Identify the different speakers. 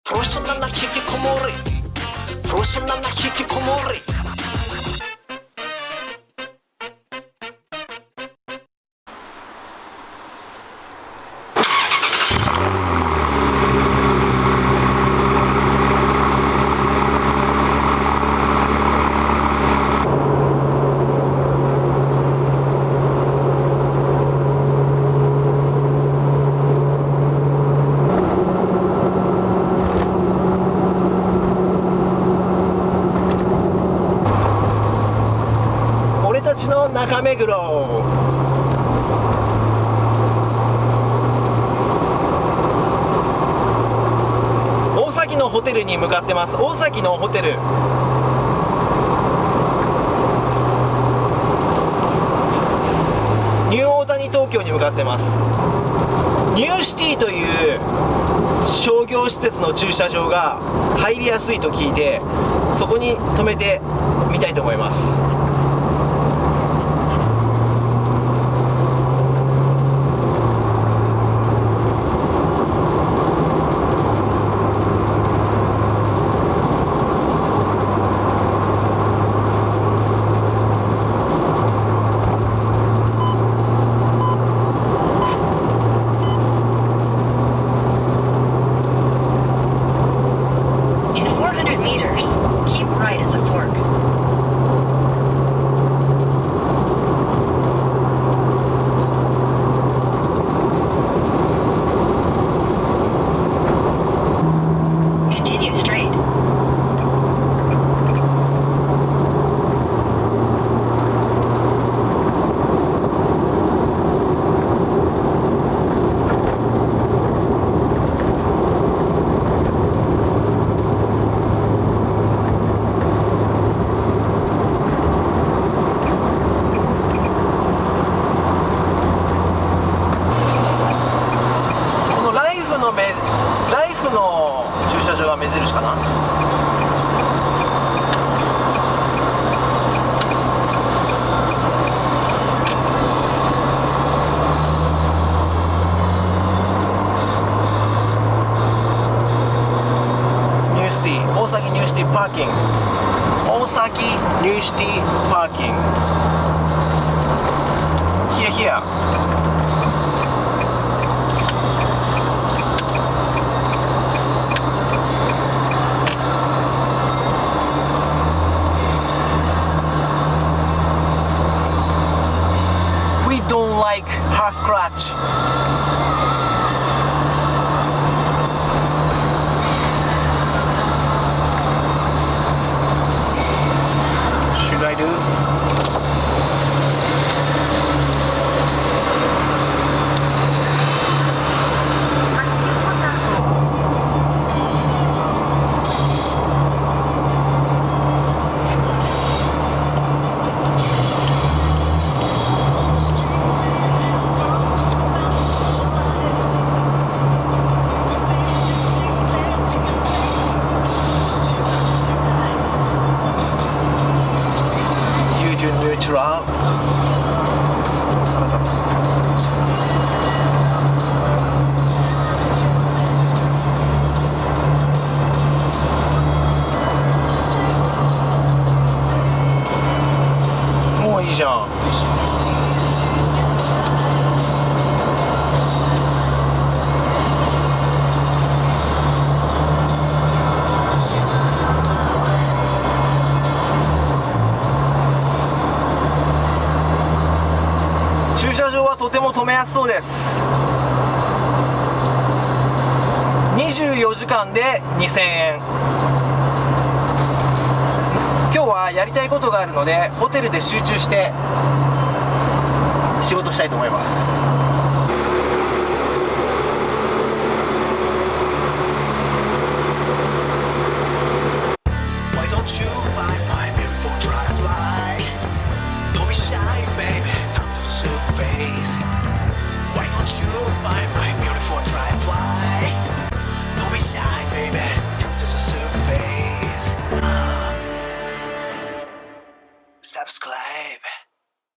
Speaker 1: プロフェッショナルな引きこもり、プロフェッショナルな引きこもり。俺たちの中目黒、大崎のホテルに向かってます。大崎のホテル、ニューオータニ東京に向かってます。ニューシティという商業施設の駐車場が入りやすいと聞いて、そこに止めてみたいと思います。ライフの駐車場が目印かな。ニューシティ、大崎ニューシティパーキング、大崎ニューシティパーキング、here we don't like half clutch. Should I do? Neutral. もういいじゃん。駐車場はとても止めやすそうです。24時間で2000円。今日はやりたいことがあるのでホテルで集中して仕事したいと思います。Why don't you buy my beautiful dry fly?